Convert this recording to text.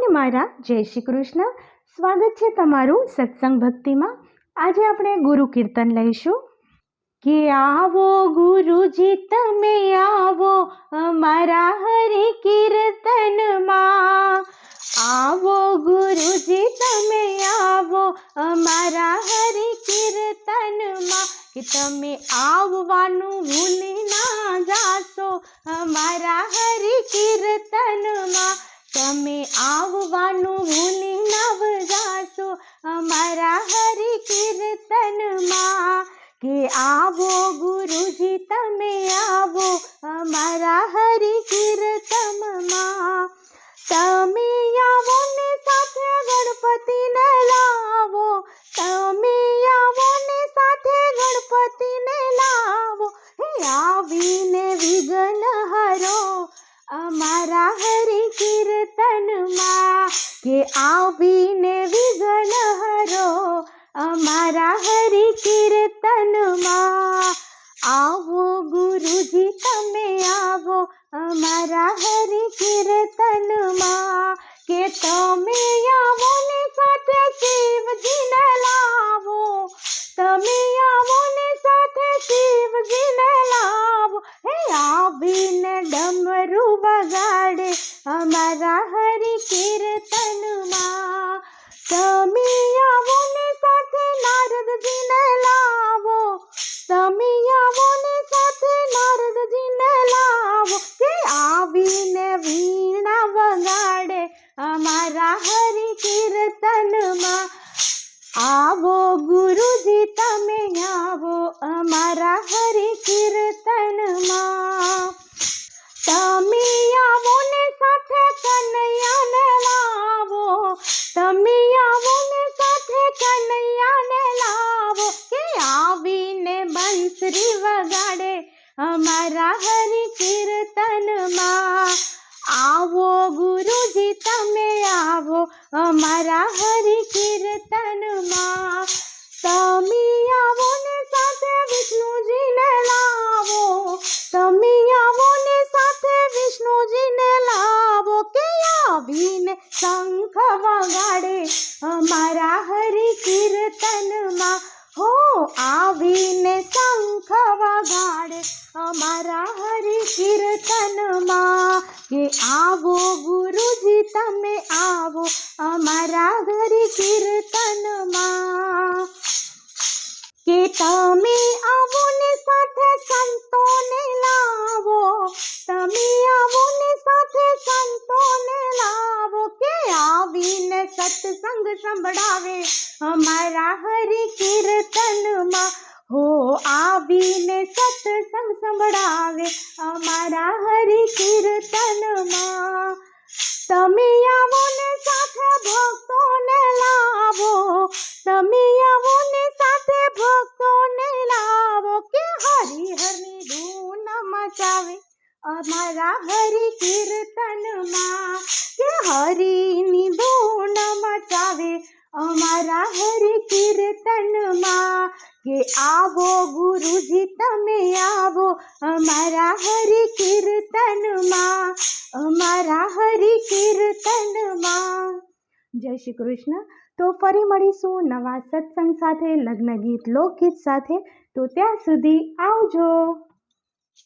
સૌને મારા જય શ્રી કૃષ્ણ। સ્વાગત છે તમારું સત્સંગ ભક્તિમાં। આજે આપણે ગુરુ કીર્તન લઈશું કે આવો ગુરુજી તમે આવો અમારા હરિ કીર્તનમાં। આવો ગુરુજી તમે આવો અમારા હરિ કીર્તનમાં કે તમે આવવાનું ભૂલી ના જાશો અમારા હરિ કીર્તનમાં। તમે આવવાનું ભૂલી નવ જાશો અમારા હરિ કીર્તનમાં કે આવો ગુરુજી તમે આવો અમારા હરિ કીર્તનમાં। તમે આવો ને સાથે ગણપતિને લાવો, તમે આવો ને સાથે ગણપતિને લાવો, હે આવીને વિઘ્ન હરો અમારા હરિ કીર્તનમાં કે આવીને વિઘ્ન હરો અમારા હરિ કીર્તનમાં। આવો ગુરુજી તમે આવો અમારા હરિ કીર્તનમાં કે તમે આવો ને સાથે શિવજીને લાવો, તમે આવો ને સાથે શિવજીને લાવો, હે આવીને ડમરું વગાડે અમારા હરિ કીર્તનમાં। તમે આવો ને સાથે નારદજીને લાવો, તમે આવો ને સાથે નારદજીને લાવો કે આવીને વીણા વગાડે અમારા હરિ કીર્તનમાં। આવો ગુરુજી તમે આવો અમારા હરિ કીર્તનમાં। તમે આવો ને સાથે કનૈયાને લાવો, તમે આવો ને સાથે કનૈયાને લાવો કે આવીને બંસરી વગાડે અમારા હરિ કીર્તનમાં। આવો ગુરુજી તમે આવો અમારા હરિ કીર્તનમાં। તમે આવો ને સાથે વિષ્ણુજીને લાવો, તમે આવો ને સાથે વિષ્ણુજીને લાવો કે આવીને શંખ વગાડે અમારા હરિ કીર્તનમાં। હો આવીને શંખ વગાડે અમારા હરિ કીર્તનમાં કે આવો ગુરુજી તમે આવો અમારા હરિ કીર્તનમાં કે તમે આવો ને સાથે સંતોને લાવો, તમે આવો ને સાથે સંતોને લાવો કે આવીને સત્સંગ સંભળાવે અમારા હરિ કીર્તનમાં। હો આવીને સત્સંગ સંભળાવે અમારા હરિ કીર્તનમાં। તમે આવો ને સાથે ભક્તોને લાવો, તમે આવો ને સાથે ભક્તોને લાવો કે હરિહરની ધૂન મચાવે અમારા હરિ કીર્તનમાં કે હરિની ધૂન મચાવે અમારા હરિ કીર્તનમાં કે આવો ગુરુજી તમે આવો અમારા હરિ કીર્તનમાં, અમારા હરિ કીર્તનમાં। જય શ્રી કૃષ્ણ। તો ફરી મળીશું નવા સત્સંગ સાથે, લગ્ન ગીત લોકગીત સાથે। તો ત્યાં સુધી આવજો।